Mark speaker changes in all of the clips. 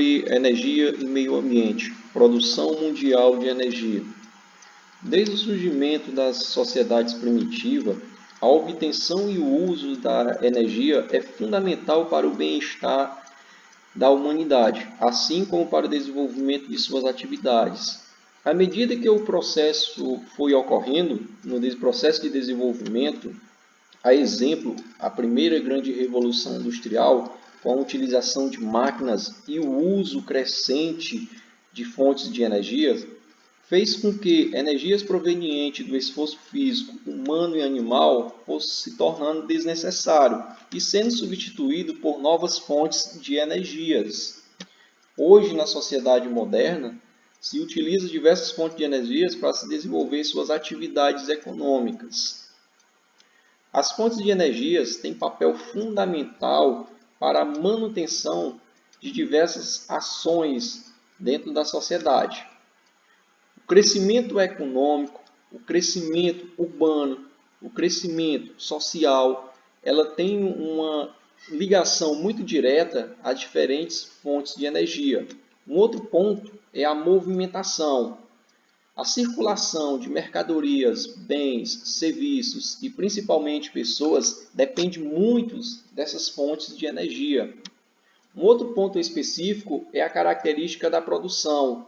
Speaker 1: sobre energia e meio ambiente, produção mundial de energia. Desde o surgimento das sociedades primitivas, a obtenção e o uso da energia é fundamental para o bem-estar da humanidade, assim como para o desenvolvimento de suas atividades. À medida que o processo foi ocorrendo, no processo de desenvolvimento, a exemplo, a primeira grande revolução industrial, com a utilização de máquinas e o uso crescente de fontes de energia, fez com que energias provenientes do esforço físico humano e animal fosse se tornando desnecessário e sendo substituído por novas fontes de energias. Hoje, na sociedade moderna, se utiliza diversas fontes de energias para se desenvolver suas atividades econômicas. As fontes de energias têm papel fundamental para a manutenção de diversas ações dentro da sociedade. O crescimento econômico, o crescimento urbano, o crescimento social, ela tem uma ligação muito direta a diferentes fontes de energia. Um outro ponto é a movimentação. A circulação de mercadorias, bens, serviços e principalmente pessoas depende muito dessas fontes de energia. Um outro ponto específico é a característica da produção.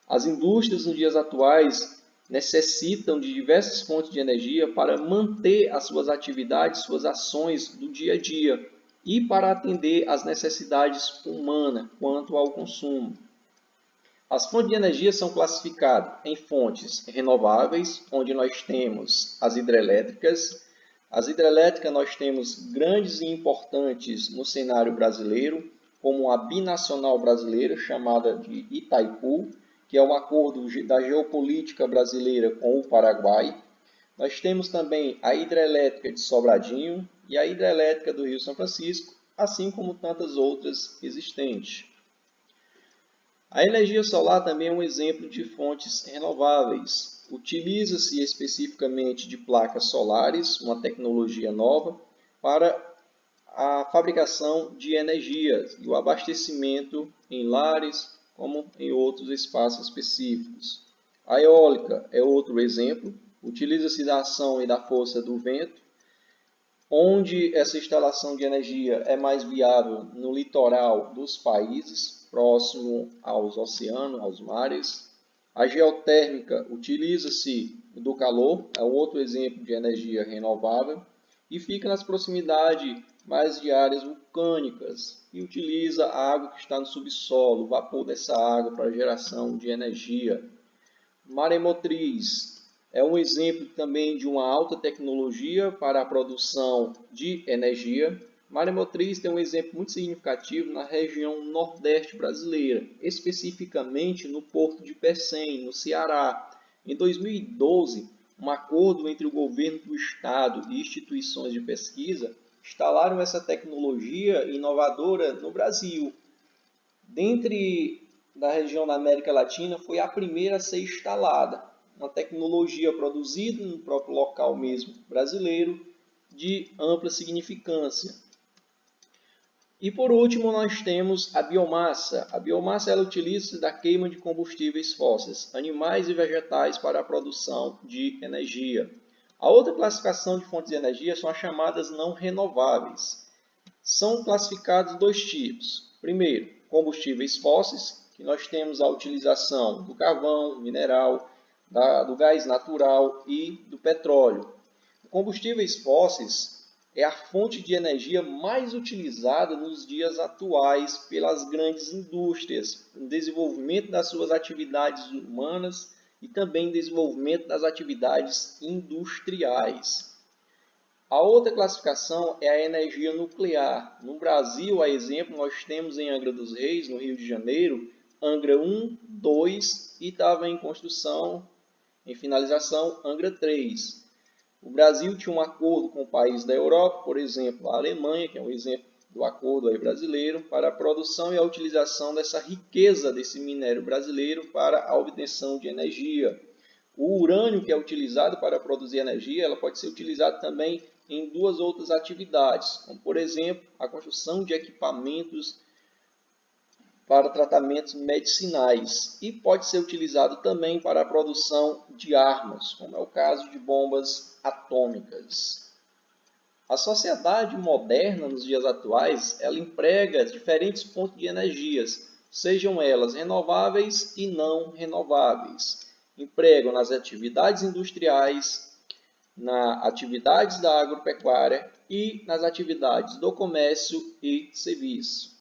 Speaker 1: As indústrias nos dias atuais necessitam de diversas fontes de energia para manter as suas atividades, suas ações do dia a dia e para atender às necessidades humanas quanto ao consumo. As fontes de energia são classificadas em fontes renováveis, onde nós temos as hidrelétricas. As hidrelétricas nós temos grandes e importantes no cenário brasileiro, como a binacional brasileira, chamada de Itaipu, que é um acordo da geopolítica brasileira com o Paraguai. Nós temos também a hidrelétrica de Sobradinho e a hidrelétrica do Rio São Francisco, assim como tantas outras existentes. A energia solar também é um exemplo de fontes renováveis. Utiliza-se especificamente de placas solares, uma tecnologia nova, para a fabricação de energia e o abastecimento em lares, como em outros espaços específicos. A eólica é outro exemplo. Utiliza-se da ação e da força do vento, onde essa instalação de energia é mais viável no litoral dos países, próximo aos oceanos, aos mares. A geotérmica utiliza-se do calor, é outro exemplo de energia renovável, e fica nas proximidades mais de áreas vulcânicas e utiliza a água que está no subsolo, o vapor dessa água para geração de energia. Maremotriz é um exemplo também de uma alta tecnologia para a produção de energia. Maremotriz tem um exemplo muito significativo na região nordeste brasileira, especificamente no Porto de Pecém, no Ceará. Em 2012, um acordo entre o governo do estado e instituições de pesquisa instalaram essa tecnologia inovadora no Brasil. Dentre da região da América Latina, foi a primeira a ser instalada. Uma tecnologia produzida no próprio local mesmo brasileiro, de ampla significância. E por último, nós temos a biomassa. A biomassa ela utiliza-se da queima de combustíveis fósseis, animais e vegetais para a produção de energia. A outra classificação de fontes de energia são as chamadas não renováveis. São classificados dois tipos. Primeiro, combustíveis fósseis, que nós temos a utilização do carvão, mineral, do gás natural e do petróleo. Combustíveis fósseis é a fonte de energia mais utilizada nos dias atuais pelas grandes indústrias, no desenvolvimento das suas atividades humanas e também no desenvolvimento das atividades industriais. A outra classificação é a energia nuclear. No Brasil, a exemplo, nós temos em Angra dos Reis, no Rio de Janeiro, Angra 1, 2 e estava em construção, em finalização, Angra 3. O Brasil tinha um acordo com países da Europa, por exemplo, a Alemanha, que é um exemplo do acordo aí brasileiro, para a produção e a utilização dessa riqueza desse minério brasileiro para a obtenção de energia. O urânio que é utilizado para produzir energia, ela pode ser utilizado também em duas outras atividades, como por exemplo, a construção de equipamentos para tratamentos medicinais e pode ser utilizado também para a produção de armas, como é o caso de bombas atômicas. A sociedade moderna, nos dias atuais, ela emprega diferentes fontes de energias, sejam elas renováveis e não renováveis. Empregam nas atividades industriais, nas atividades da agropecuária e nas atividades do comércio e serviço.